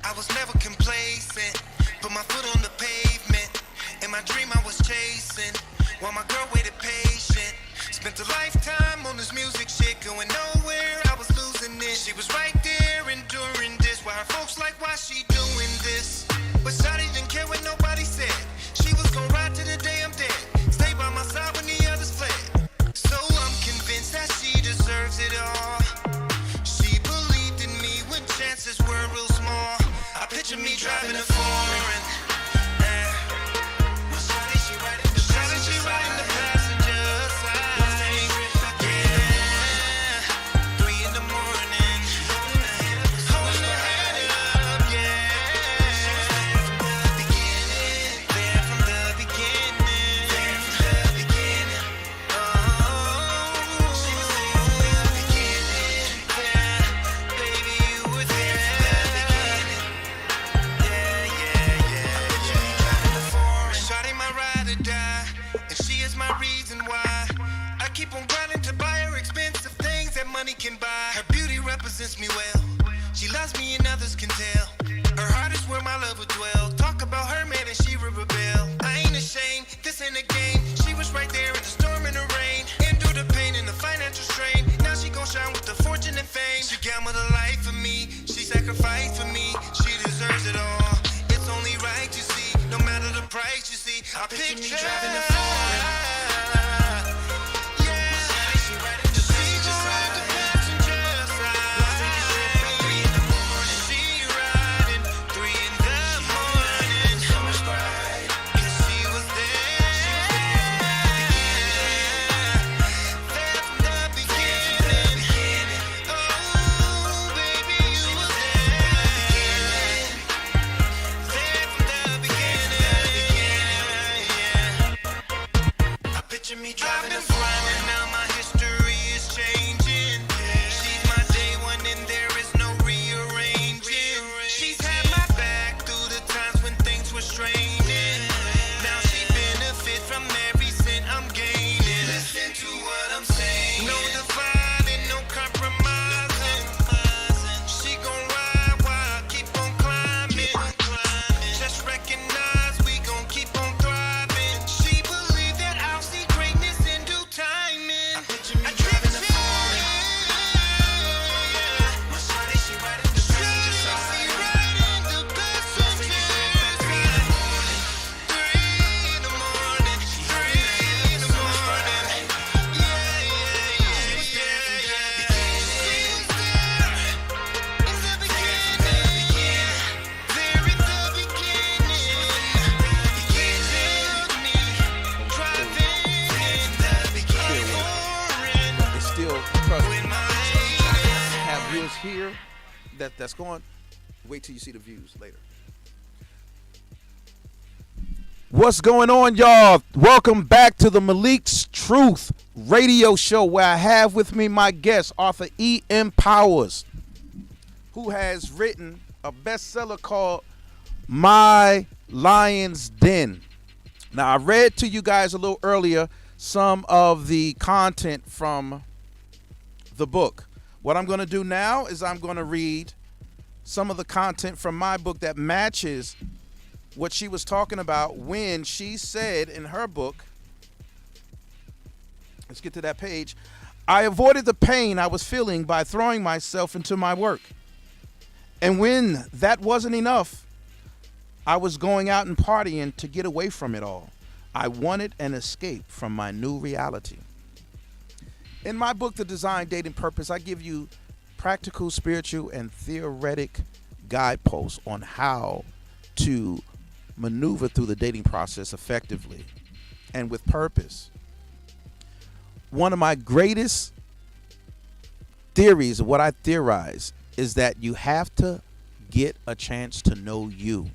[SPEAKER 7] I was never complacent, put my foot on the pavement. In my dream I was chasing, while my girl waited patient. Spent a lifetime on this music shit, going nowhere, I was losing it. She was right there enduring this, while her folks like, why she doing this? But Shawty didn't care what nobody said. She was gonna ride to the day I'm dead, stay by my side when the others fled. So I'm convinced that she deserves it all. She believed in me when chances were real small. I picture me driving a foreign. Shawty, she riding the passenger side. Yeah, 3 in the morning, holding her head up. Yeah, there from the beginning, there from the beginning. Oh, she was there from the beginning. Yeah, baby, you were there from the beginning. Shawty my ride or die, and she is my reason why I keep on grinding to buy her expensive things that money can buy. Her beauty represents me well. She loves me and others can tell. Her heart is where my love would dwell. Talk about her man and she would rebel. I ain't ashamed, this ain't a game. She was right there in the storm and the rain. Endure the pain and the financial strain. Now she gon' shine with the fortune and fame. She gambled her life for me, she sacrificed for me. She deserves it all. It's only right, you see, no matter the price, you see. I picture me driving the foreign. Picture me driving a flying, now my history is changing. She's my day one and there is no rearranging. She's had my back through the times when things were straining. Now she benefit from every cent I'm gaining. Listen to what I'm saying. No dividing, no compromising. She gon' ride while I keep on climbing. Just recognize we gon' keep on thriving. She believed that I'll see greatness in due timing. I picture me driving a foreign. My shawty, she riding the passenger side. She riding the passenger side. 3 in the morning, 3 in the morning. Yeah, yeah, yeah. She was there from the beginning. She was there in the beginning. There at the beginning. You told me driving in the beginning. Foreign
[SPEAKER 5] It's still, trust me,
[SPEAKER 7] with my lady.
[SPEAKER 5] have viewers here that's going. Wait till you see the views later. What's going on, y'all? Welcome back to the Malik's Truth radio show, where I have with me my guest, author E.M. Powers, who has written a bestseller called My Lion's Den. Now, I read to you guys a little earlier some of the content from the book. What I'm going to do now is I'm going to read some of the content from my book that matches what she was talking about when she said in her book, let's get to that page, I avoided the pain I was feeling by throwing myself into my work. And when that wasn't enough, I was going out and partying to get away from it all. I wanted an escape from my new reality. In my book, The Design, Dating Purpose, I give you practical, spiritual, and theoretic guideposts on how to maneuver through the dating process effectively and with purpose. One of my greatest theories of what I theorize is that you have to get a chance to know you.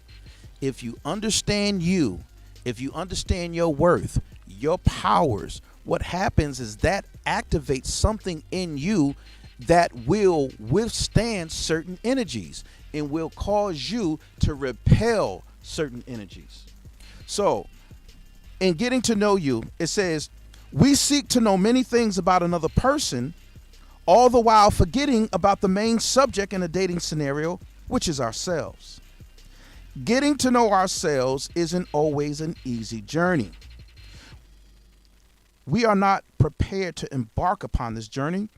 [SPEAKER 5] If you understand you, if you understand your worth, your powers, what happens is that activates something in you that will withstand certain energies and will cause you to repel certain energies. So, in getting to know you, it says, we seek to know many things about another person, all the while forgetting about the main subject in a dating scenario, which is ourselves. Getting to know ourselves isn't always an easy journey. We are not prepared to embark upon this journey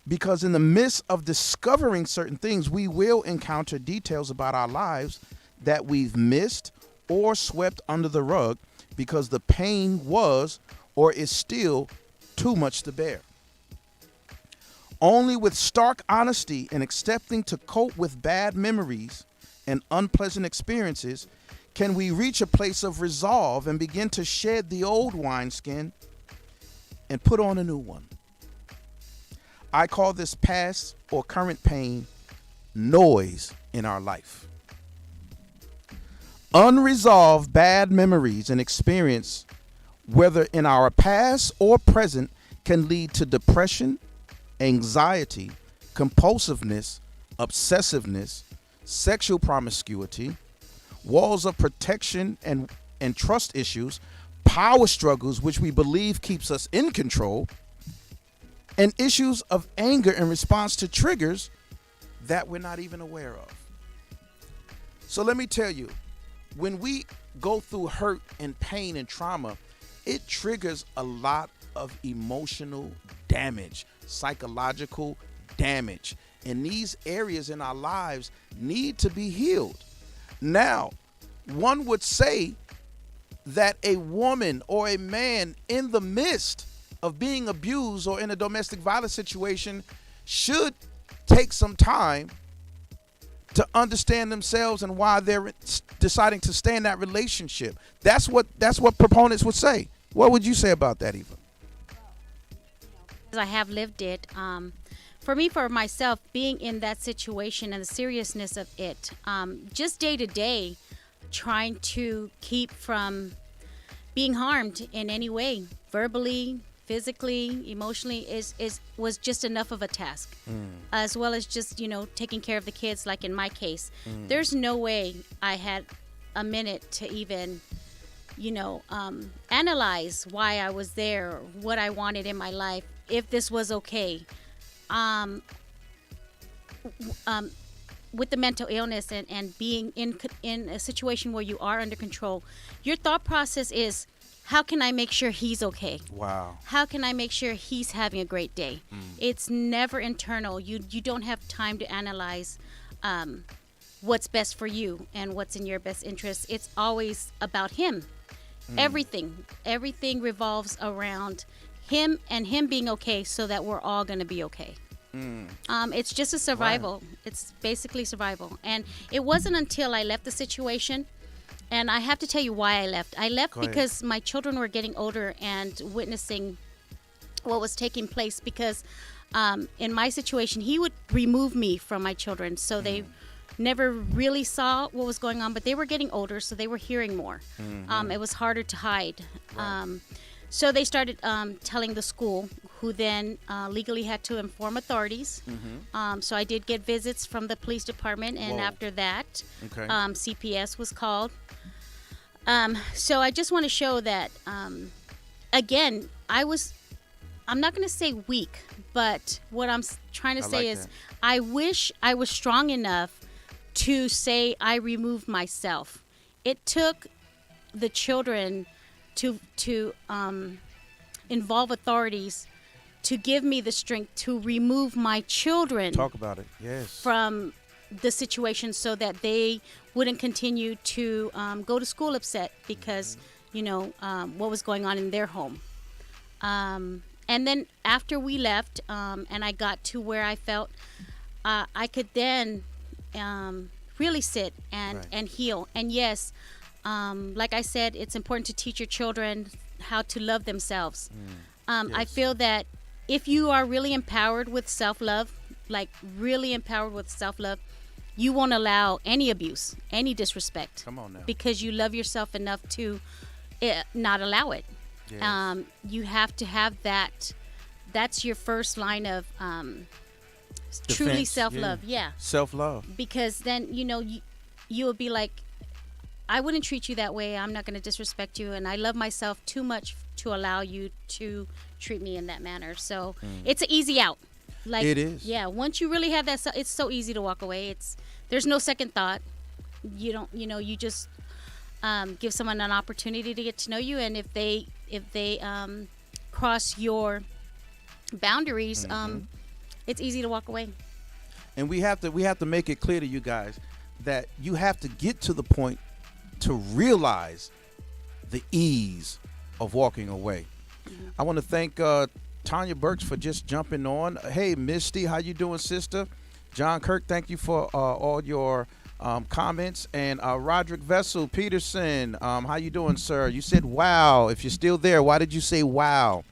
[SPEAKER 5] because in the midst of discovering certain things, we will encounter details about our lives that we've missed or swept under the rug because the pain was or is still too much to bear. Only with stark honesty and accepting to cope with bad memories and unpleasant experiences can we reach a place of resolve and begin to shed the old wineskin and put on a new one. I call this past or current pain noise in our life. Unresolved bad memories and experience, whether in our past or present, can lead to depression, anxiety, compulsiveness, obsessiveness, sexual promiscuity, walls of protection and trust issues, power struggles which we believe keeps us in control, and issues of anger in response to triggers that we're not even aware of. So let me tell you, when we go through hurt and pain and trauma, it triggers a lot of emotional damage, psychological damage. And these areas in our lives need to be healed. Now, one would say that a woman or a man in the midst of being abused or in a domestic violence situation should take some time to understand themselves and why they're deciding to stay in that relationship. That's what proponents would say. What would you say about that, Eva?
[SPEAKER 6] I have lived it. For me, for myself, being in that situation and the seriousness of it, just day to day, trying to keep from being harmed in any way, verbally, physically, emotionally, was just enough of a task, as well as just taking care of the kids. Like in my case, there's no way I had a minute to even analyze why I was there, what I wanted in my life, if this was okay. With the mental illness and being in a situation where you are under control, your thought process is, how can I make sure he's okay?
[SPEAKER 5] Wow.
[SPEAKER 6] How can I make sure he's having a great day? It's never internal. You don't have time to analyze what's best for you and what's in your best interest. It's always about him. Everything revolves around him and him being okay so that we're all going to be okay. It's just a survival. Right. It's basically survival. And it wasn't until I left the situation, and I have to tell you why I left. I left because my children were getting older and witnessing what was taking place, because in my situation, he would remove me from my children. So they never really saw what was going on, but they were getting older, so they were hearing more. It was harder to hide. Right. So they started telling the school, who then legally had to inform authorities. So I did get visits from the police department, and after that, CPS was called. So I just want to show that, again, I'm not going to say weak, but what I'm trying to say is, I wish I was strong enough to say I removed myself. It took the children to involve authorities to give me the strength to remove my children.
[SPEAKER 5] Talk about it. Yes. From
[SPEAKER 6] the situation, so that they wouldn't continue to go to school upset because what was going on in their home. And then after we left, and I got to where I felt I could then really sit and heal. And yes, like I said, it's important to teach your children how to love themselves. I feel that if you are really empowered with self-love, like really empowered with self-love, you won't allow any abuse, any disrespect.
[SPEAKER 5] Come on now.
[SPEAKER 6] Because you love yourself enough to not allow it.
[SPEAKER 5] Yes.
[SPEAKER 6] You have to have that. That's your first line of truly
[SPEAKER 5] Defense,
[SPEAKER 6] self-love. Yeah.
[SPEAKER 5] Self-love.
[SPEAKER 6] Because then, you will be like, I wouldn't treat you that way. I'm not going to disrespect you. And I love myself too much to allow you to treat me in that manner. So it's an easy out. Like,
[SPEAKER 5] It is.
[SPEAKER 6] Yeah. Once you really have that, it's so easy to walk away. There's no second thought. You don't, you just give someone an opportunity to get to know you. And if they cross your boundaries, it's easy to walk away.
[SPEAKER 5] And we have to make it clear to you guys that you have to get to the point to realize the ease of walking away. I want to thank Tanya Burks for just jumping on. Hey, Misty, how you doing, sister? John Kirk, thank you for all your comments. And Roderick Vessel Peterson, how you doing, sir? You said wow. If you're still there, why did you say wow?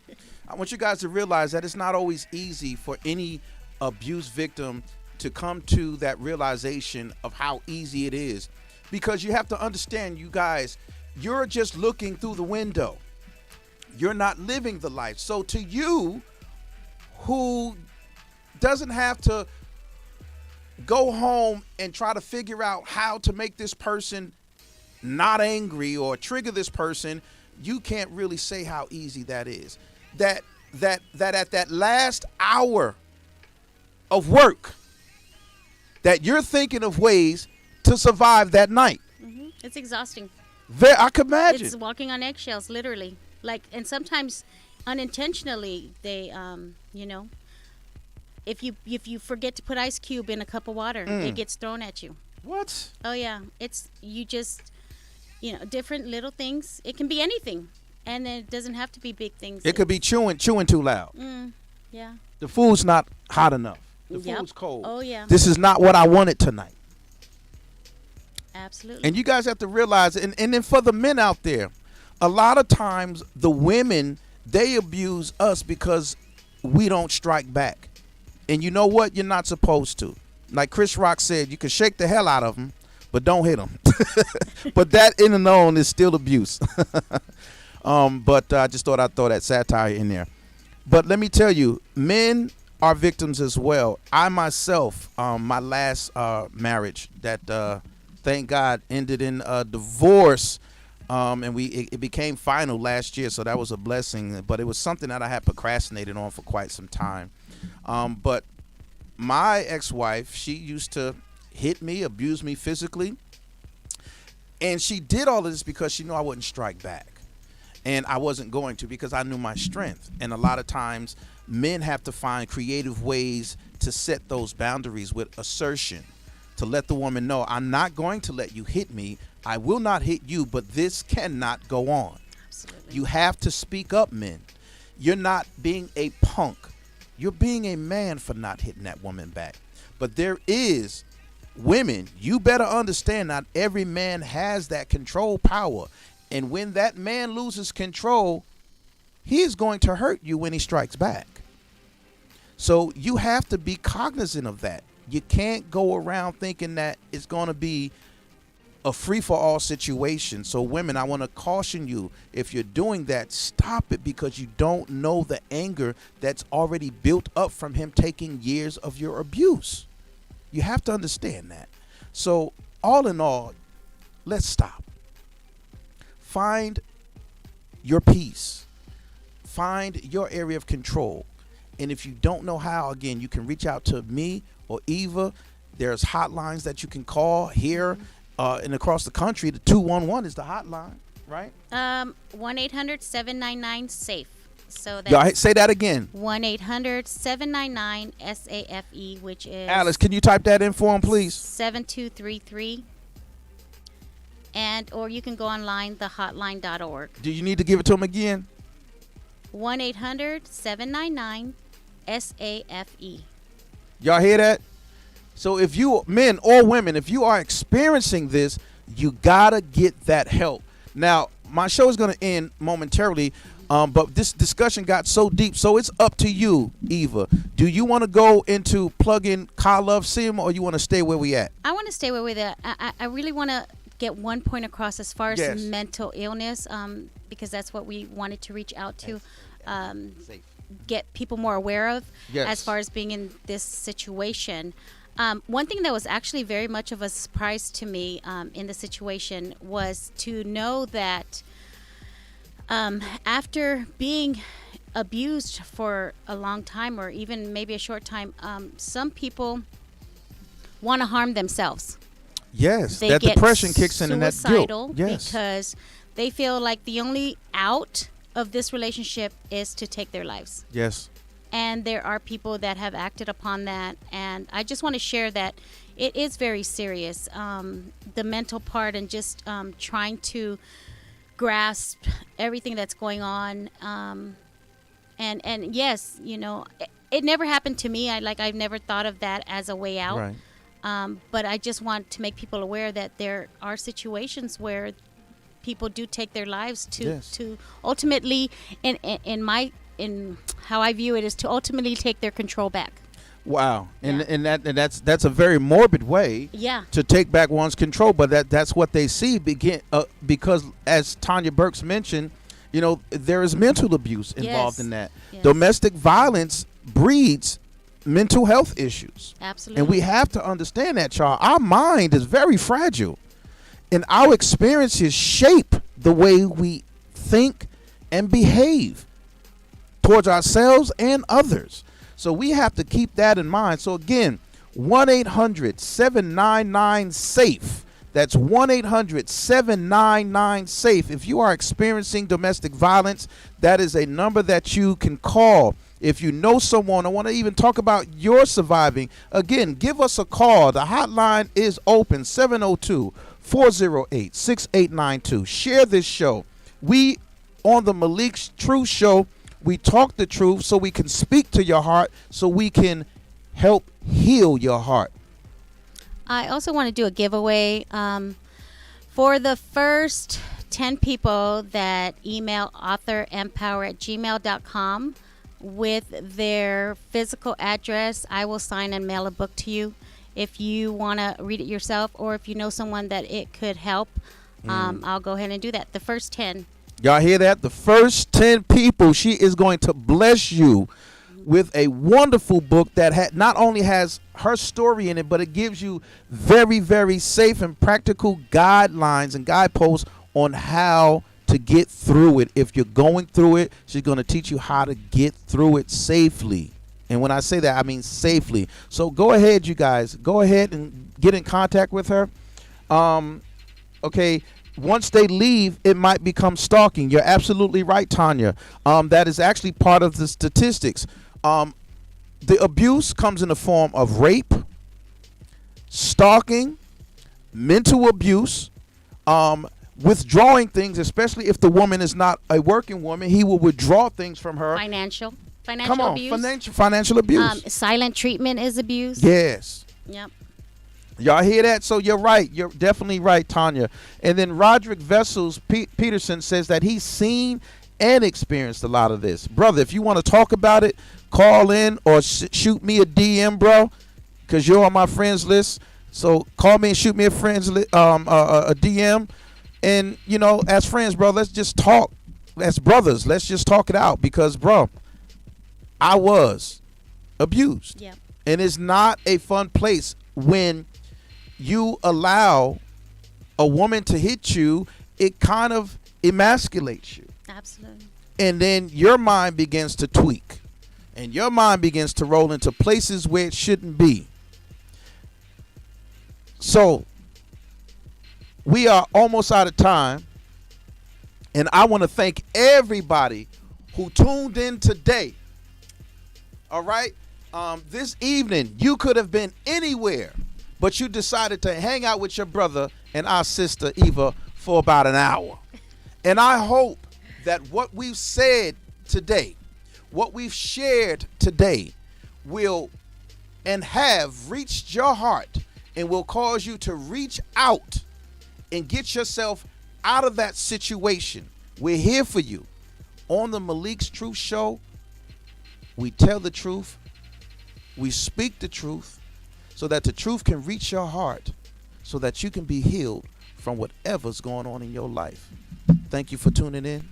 [SPEAKER 5] I want you guys to realize that it's not always easy for any abuse victim to come to that realization of how easy it is, because you have to understand, you guys, you're just looking through the window. You're not living the life. So to you, who doesn't have to go home and try to figure out how to make this person not angry or trigger this person, you can't really say how easy that is. That at that last hour of work, that you're thinking of ways to survive that night.
[SPEAKER 6] It's exhausting.
[SPEAKER 5] I could imagine.
[SPEAKER 6] It's walking on eggshells, literally. Like, and sometimes unintentionally, they, if you forget to put ice cube in a cup of water, it gets thrown at you.
[SPEAKER 5] What?
[SPEAKER 6] Oh yeah, you just, different little things. It can be anything, and it doesn't have to be big things.
[SPEAKER 5] It could be chewing too loud.
[SPEAKER 6] Yeah.
[SPEAKER 5] The food's not hot enough. The
[SPEAKER 6] Yep.
[SPEAKER 5] food's cold.
[SPEAKER 6] Oh yeah.
[SPEAKER 5] This is not what I wanted tonight.
[SPEAKER 6] Absolutely.
[SPEAKER 5] And you guys have to realize, and then for the men out there, a lot of times the women, they abuse us because we don't strike back. And you know what? You're not supposed to. Like Chris Rock said, you can shake the hell out of them, but don't hit them. But that in and on is still abuse. But I just thought I'd throw that satire in there. But let me tell you, men are victims as well. I myself, my last marriage that thank God ended in divorce, and it became final last year, so that was a blessing. But it was something that I had procrastinated on for quite some time. But my ex-wife, she used to hit me, abuse me physically, and she did all of this because she knew I wouldn't strike back. And I wasn't going to, because I knew my strength. And a lot of times men have to find creative ways to set those boundaries with assertion, to let the woman know, I'm not going to let you hit me. I will not hit you, but this cannot go on.
[SPEAKER 6] Absolutely.
[SPEAKER 5] You have to speak up, men. You're not being a punk. You're being a man for not hitting that woman back. But there is women, you better understand, not every man has that control power. And when that man loses control, he is going to hurt you when he strikes back. So you have to be cognizant of that. You can't go around thinking that it's going to be a free-for-all situation. So women, I want to caution you, if you're doing that, stop it, because you don't know the anger that's already built up from him taking years of your abuse. You have to understand that. So all in all, let's stop. Find your peace. Find your area of control. And if you don't know how, again, you can reach out to me or Eva. There's hotlines that you can call here and across the country. The 211 is the hotline, right?
[SPEAKER 6] 1-800-799-SAFE. So
[SPEAKER 5] Y'all
[SPEAKER 6] that's
[SPEAKER 5] say that again.
[SPEAKER 6] 1-800-799-SAFE, which is
[SPEAKER 5] Alice, can you type that in for him, please?
[SPEAKER 6] 7233. Or you can go online, thehotline.org.
[SPEAKER 5] Do you need to give it to him again?
[SPEAKER 6] 1-800-799-SAFE.
[SPEAKER 5] Y'all hear that? So if you, men or women, if you are experiencing this, you gotta get that help. Now, my show is going to end momentarily, but this discussion got so deep. So it's up to you, Eva. Do you want to go into plug-in Kyle Love Sim, or you want to stay where we at?
[SPEAKER 6] I want to stay where we're at. I really want to get one point across as far as
[SPEAKER 5] Yes.
[SPEAKER 6] mental illness, because that's what we wanted to reach out to, get people more aware of
[SPEAKER 5] Yes.
[SPEAKER 6] as far as being in this situation. One thing that was actually very much of a surprise to me in the situation was to know that after being abused for a long time, or even maybe a short time, some people want to harm themselves.
[SPEAKER 5] Yes,
[SPEAKER 6] They
[SPEAKER 5] that
[SPEAKER 6] get
[SPEAKER 5] depression kicks in and that
[SPEAKER 6] suicidal
[SPEAKER 5] guilt. Yes.
[SPEAKER 6] because they feel like the only out of this relationship is to take their lives.
[SPEAKER 5] Yes.
[SPEAKER 6] And there are people that have acted upon that, and I just want to share that it is very serious, the mental part, and just trying to grasp everything that's going on, and yes, it never happened to me. I've never thought of that as a way out.
[SPEAKER 5] Right.
[SPEAKER 6] But I just want to make people aware that there are situations where people do take their lives to ultimately, in how I view it, is to ultimately take their control back.
[SPEAKER 5] Wow.
[SPEAKER 6] Yeah.
[SPEAKER 5] And that's a very morbid way
[SPEAKER 6] Yeah.
[SPEAKER 5] to take back one's control, but that's what they see because as Tanya Burks mentioned, there is mental abuse involved
[SPEAKER 6] Yes.
[SPEAKER 5] in that.
[SPEAKER 6] Yes.
[SPEAKER 5] Domestic violence breeds mental health issues.
[SPEAKER 6] Absolutely.
[SPEAKER 5] And we have to understand that, y'all. Our mind is very fragile, and our experiences shape the way we think and behave towards ourselves and others. So we have to keep that in mind. So again, 1-800-799-SAFE. That's 1-800-799-SAFE. If you are experiencing domestic violence, that is a number that you can call. If you know someone, I want to even talk about your surviving, again, give us a call. The hotline is open, 702-408-6892. Share this show. We, on the Malik's Truth Show, we talk the truth so we can speak to your heart, so we can help heal your heart.
[SPEAKER 6] I also want to do a giveaway for the first 10 people that email authorempower@gmail.com with their physical address. I will sign and mail a book to you if you want to read it yourself, or if you know someone that it could help. I'll go ahead and do that. The first 10.
[SPEAKER 5] Y'all hear that? The first 10 people, she is going to bless you with a wonderful book that not only has her story in it, but it gives you very, very safe and practical guidelines and guideposts on how to get through it. If you're going through it, she's going to teach you how to get through it safely. And when I say that, I mean safely. So go ahead, you guys. Go ahead and get in contact with her. Okay. Once they leave, it might become stalking. You're absolutely right, Tanya. That is actually part of the statistics. The abuse comes in the form of rape, stalking, mental abuse, withdrawing things, especially if the woman is not a working woman. He will withdraw things from her.
[SPEAKER 6] Financial
[SPEAKER 5] Come on,
[SPEAKER 6] abuse.
[SPEAKER 5] financial abuse.
[SPEAKER 6] Silent treatment is abuse.
[SPEAKER 5] Yes.
[SPEAKER 6] Yep.
[SPEAKER 5] Y'all hear that? So you're right. You're definitely right, Tanya. And then Roderick Vessels Peterson says that he's seen and experienced a lot of this. Brother, if you want to talk about it, call in or shoot me a DM, bro, because you're on my friends list. So call me and shoot me a a DM. And, as friends, bro, let's just talk. As brothers, let's just talk it out, because, bro, I was abused.
[SPEAKER 6] Yep.
[SPEAKER 5] And it's not a fun place when you allow a woman to hit you. It kind of emasculates you.
[SPEAKER 6] Absolutely.
[SPEAKER 5] And then your mind begins to tweak. And your mind begins to roll into places where it shouldn't be. So, we are almost out of time. And I want to thank everybody who tuned in today. All right? This evening, you could have been anywhere, but you decided to hang out with your brother and our sister Eva for about an hour. And I hope that what we've said today, what we've shared today, will and have reached your heart and will cause you to reach out and get yourself out of that situation, we're here for you. On the Malik's Truth Show, we tell the truth, we speak the truth, so that the truth can reach your heart, so that you can be healed from whatever's going on in your life. Thank you for tuning in.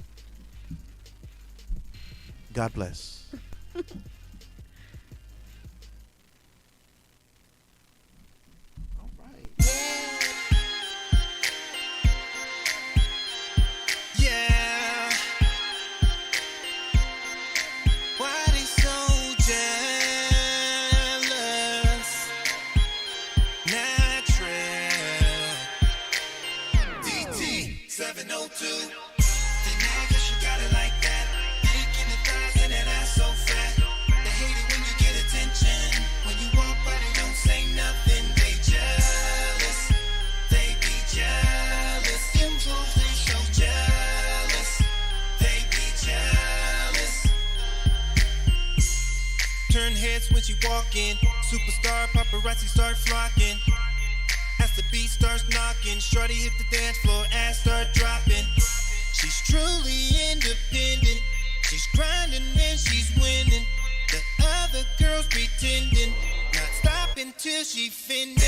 [SPEAKER 5] God bless. All right.
[SPEAKER 7] Yeah. Why they so jealous? Natural. DT 702. Then I guess you got it like that. Dick in the thighs and that ass so fat. They hate it when you get attention. When you walk by, they don't say nothing. They jealous. They be jealous. Them fools, they so jealous. They be jealous. Turn heads when she walk in. Superstar paparazzi start flocking. As the beat starts knocking, shorty hit the dance floor, ass start dropping. She's truly independent. She's grinding and she's winning. The other girls pretending, not stopping till she finished.